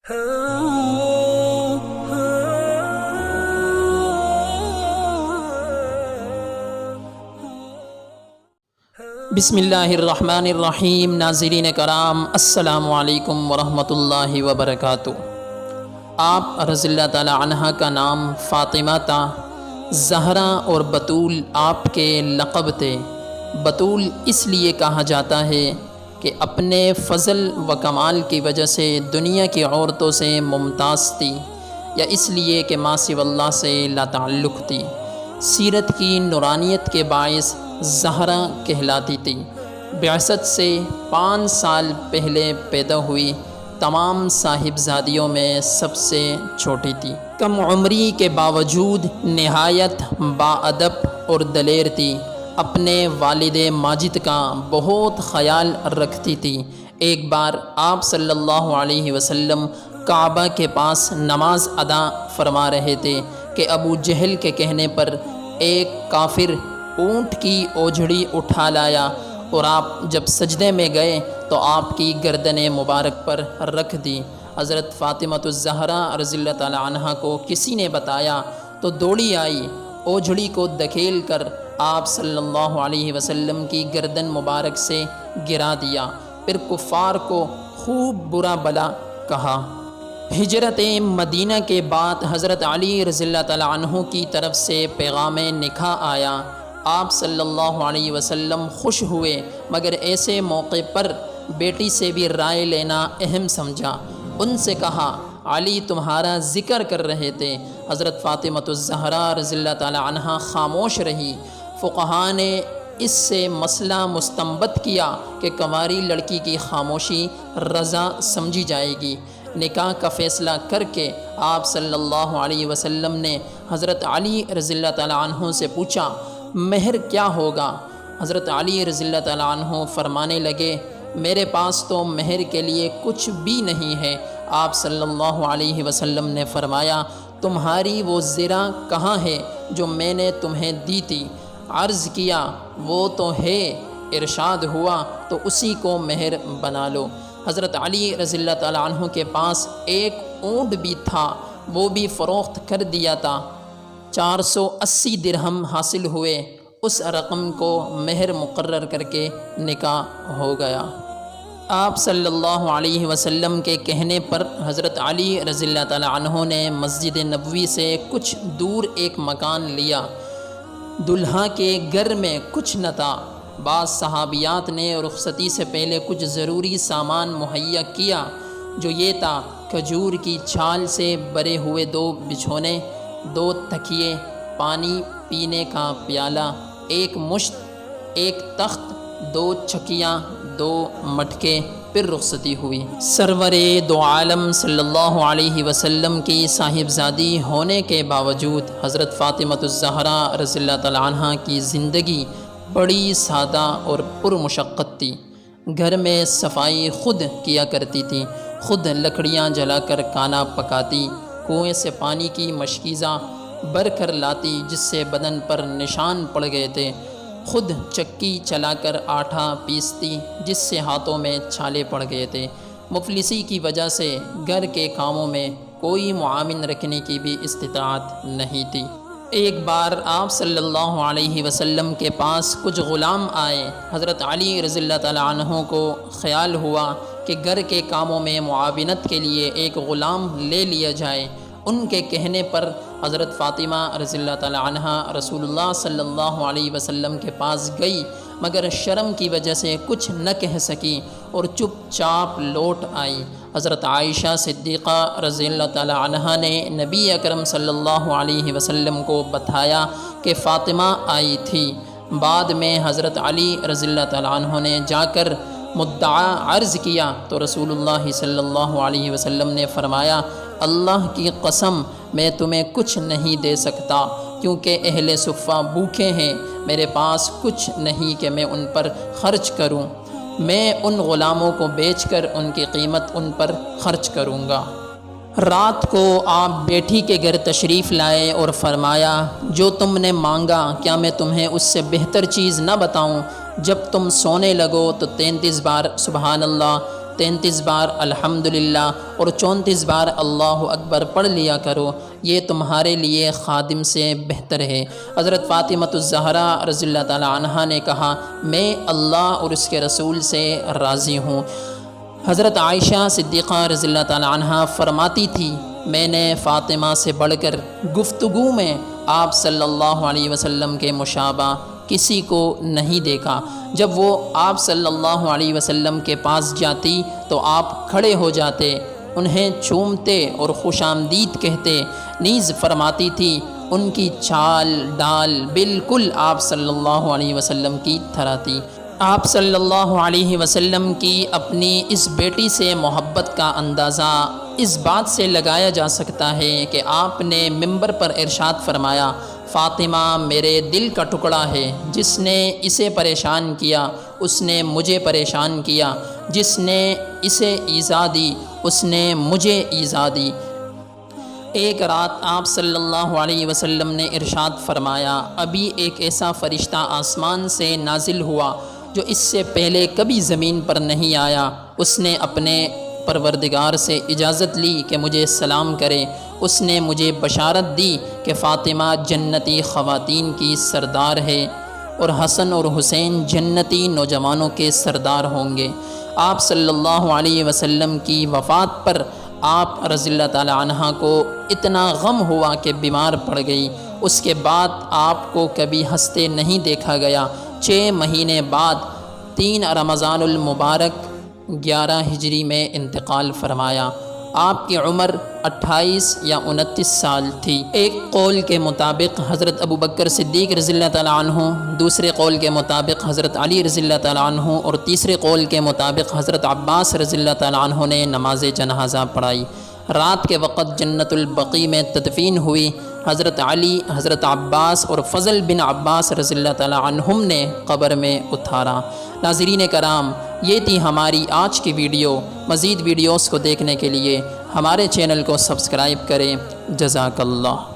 بسم اللہ الرحمن الرحیم۔ ناظرین کرام، السلام علیکم ورحمۃ اللہ وبرکاتہ۔ آپ رضی اللہ تعالی عنہ کا نام فاطمہ تھا۔ زہرا اور بطول آپ کے لقب تھے۔ بطول اس لیے کہا جاتا ہے کہ اپنے فضل و کمال کی وجہ سے دنیا کی عورتوں سے ممتاز تھی، یا اس لیے کہ ما سوی اللہ سے لا تعلق تھی۔ سیرت کی نورانیت کے باعث زہرا کہلاتی تھی۔ بعثت سے 5 سال پہلے پیدا ہوئی، تمام صاحبزادیوں میں سب سے چھوٹی تھی۔ کم عمری کے باوجود نہایت باادب اور دلیر تھی۔ اپنے والد ماجد کا بہت خیال رکھتی تھی۔ ایک بار آپ صلی اللہ علیہ وسلم کعبہ کے پاس نماز ادا فرما رہے تھے کہ ابو جہل کے کہنے پر ایک کافر اونٹ کی اوجھڑی اٹھا لایا، اور آپ جب سجدے میں گئے تو آپ کی گردن مبارک پر رکھ دی۔ حضرت فاطمہ الزہرا رضی اللہ تعالی عنہا کو کسی نے بتایا تو دوڑی آئی، اوجھڑی کو دھکیل کر آپ صلی اللہ علیہ وسلم کی گردن مبارک سے گرا دیا، پھر کفار کو خوب برا بلا کہا۔ ہجرت مدینہ کے بعد حضرت علی رضی اللہ تعالی عنہ کی طرف سے پیغام نکاح آیا۔ آپ صلی اللہ علیہ وسلم خوش ہوئے، مگر ایسے موقع پر بیٹی سے بھی رائے لینا اہم سمجھا۔ ان سے کہا، علی تمہارا ذکر کر رہے تھے۔ حضرت فاطمہ الزہرا رضی اللہ تعالی عنہا خاموش رہی۔ فقہاء نے اس سے مسئلہ مستنبط کیا کہ کنواری لڑکی کی خاموشی رضا سمجھی جائے گی۔ نکاح کا فیصلہ کر کے آپ صلی اللہ علیہ وسلم نے حضرت علی رضی اللہ تعالی عنہ سے پوچھا، مہر کیا ہوگا؟ حضرت علی رضی اللہ تعالی عنہ فرمانے لگے، میرے پاس تو مہر کے لیے کچھ بھی نہیں ہے۔ آپ صلی اللہ علیہ وسلم نے فرمایا، تمہاری وہ زرہ کہاں ہے جو میں نے تمہیں دی تھی؟ عرض کیا، وہ تو ہے۔ ارشاد ہوا، تو اسی کو مہر بنا لو۔ حضرت علی رضی اللہ تعالی عنہ کے پاس ایک اونٹ بھی تھا، وہ بھی فروخت کر دیا تھا۔ 480 درہم حاصل ہوئے۔ اس رقم کو مہر مقرر کر کے نکاح ہو گیا۔ آپ صلی اللہ علیہ وسلم کے کہنے پر حضرت علی رضی اللہ تعالی عنہ نے مسجد نبوی سے کچھ دور ایک مکان لیا۔ دلہا کے گھر میں کچھ نہ تھا۔ بعض صحابیات نے رخصتی سے پہلے کچھ ضروری سامان مہیا کیا، جو یہ تھا، کھجور کی چھال سے بھرے ہوئے 2 بچھونے، 2 تکیے، پانی پینے کا پیالہ، 1 مشت، 1 تخت، 2 چھکیاں، 2 مٹکے، پھر رخصتی ہوئی۔ سرور دو عالم صلی اللہ علیہ وسلم کی صاحبزادی ہونے کے باوجود حضرت فاطمہ الزہرا رضی اللہ تعالی عنہا کی زندگی بڑی سادہ اور پرمشقت تھی۔ گھر میں صفائی خود کیا کرتی تھی، خود لکڑیاں جلا کر کھانا پکاتی، کنویں سے پانی کی مشکیزہ بھر کر لاتی جس سے بدن پر نشان پڑ گئے تھے، خود چکی چلا کر آٹا پیستی جس سے ہاتھوں میں چھالے پڑ گئے تھے۔ مفلسی کی وجہ سے گھر کے کاموں میں کوئی معاون رکھنے کی بھی استطاعت نہیں تھی۔ ایک بار آپ صلی اللہ علیہ وسلم کے پاس کچھ غلام آئے۔ حضرت علی رضی اللہ تعالی عنہ کو خیال ہوا کہ گھر کے کاموں میں معاونت کے لیے ایک غلام لے لیا جائے۔ ان کے کہنے پر حضرت فاطمہ رضی اللہ تعالی عنہا رسول اللہ صلی اللہ علیہ وسلم کے پاس گئی، مگر شرم کی وجہ سے کچھ نہ کہہ سکی اور چپ چاپ لوٹ آئی۔ حضرت عائشہ صدیقہ رضی اللہ تعالی عنہا نے نبی اکرم صلی اللہ علیہ وسلم کو بتایا کہ فاطمہ آئی تھی۔ بعد میں حضرت علی رضی اللہ تعالی عنہ نے جا کر مدعا عرض کیا تو رسول اللہ صلی اللہ علیہ وسلم نے فرمایا، اللہ کی قسم میں تمہیں کچھ نہیں دے سکتا، کیونکہ اہل صفہ بھوکے ہیں، میرے پاس کچھ نہیں کہ میں ان پر خرچ کروں، میں ان غلاموں کو بیچ کر ان کی قیمت ان پر خرچ کروں گا۔ رات کو آپ بیٹی کے گھر تشریف لائے اور فرمایا، جو تم نے مانگا کیا میں تمہیں اس سے بہتر چیز نہ بتاؤں؟ جب تم سونے لگو تو 33 بار سبحان اللہ، 33 بار الحمدللہ اور 34 بار اللہ اکبر پڑھ لیا کرو، یہ تمہارے لیے خادم سے بہتر ہے۔ حضرت فاطمہ الزہرا رضی اللہ تعالی عنہا نے کہا میں اللہ اور اس کے رسول سے راضی ہوں۔ حضرت عائشہ صدیقہ رضی اللہ تعالی عنہا فرماتی تھی میں نے فاطمہ سے بڑھ کر گفتگو میں آپ صلی اللہ علیہ وسلم کے مشابہ کسی کو نہیں دیکھا۔ جب وہ آپ صلی اللہ علیہ وسلم کے پاس جاتی تو آپ کھڑے ہو جاتے، انہیں چومتے اور خوش آمدید کہتے، نیز فرماتی تھی ان کی چال ڈال بالکل آپ صلی اللہ علیہ وسلم کی طرح تھی۔ آپ صلی اللہ علیہ وسلم کی اپنی اس بیٹی سے محبت کا اندازہ اس بات سے لگایا جا سکتا ہے کہ آپ نے منبر پر ارشاد فرمایا فاطمہ میرے دل کا ٹکڑا ہے، جس نے اسے پریشان کیا اس نے مجھے پریشان کیا، جس نے اسے ایذا دی اس نے مجھے ایذا دی۔ ایک رات آپ صلی اللہ علیہ وسلم نے ارشاد فرمایا ابھی ایک ایسا فرشتہ آسمان سے نازل ہوا جو اس سے پہلے کبھی زمین پر نہیں آیا، اس نے اپنے پروردگار سے اجازت لی کہ مجھے سلام کرے، اس نے مجھے بشارت دی کہ فاطمہ جنتی خواتین کی سردار ہے اور حسن اور حسین جنتی نوجوانوں کے سردار ہوں گے۔ آپ صلی اللہ علیہ وسلم کی وفات پر آپ رضی اللہ تعالی عنہ کو اتنا غم ہوا کہ بیمار پڑ گئی۔ اس کے بعد آپ کو کبھی ہنستے نہیں دیکھا گیا۔ 6 مہینے بعد 3 رمضان المبارک 11 ہجری میں انتقال فرمایا۔ آپ کی عمر 28 یا 29 سال تھی۔ ایک قول کے مطابق حضرت ابو بکر صدیق رضی اللہ تعالیٰ عنہ، دوسرے قول کے مطابق حضرت علی رضی اللہ تعالیٰ عنہ اور تیسرے قول کے مطابق حضرت عباس رضی اللہ تعالیٰ عنہ نے نماز جنازہ پڑھائی۔ رات کے وقت جنت البقیع میں تدفین ہوئی۔ حضرت علی، حضرت عباس اور فضل بن عباس رضی اللہ تعالیٰ عنہم نے قبر میں اتارا۔ ناظرین کرام، یہ تھی ہماری آج کی ویڈیو۔ مزید ویڈیوز کو دیکھنے کے لیے ہمارے چینل کو سبسکرائب کریں۔ جزاک اللہ۔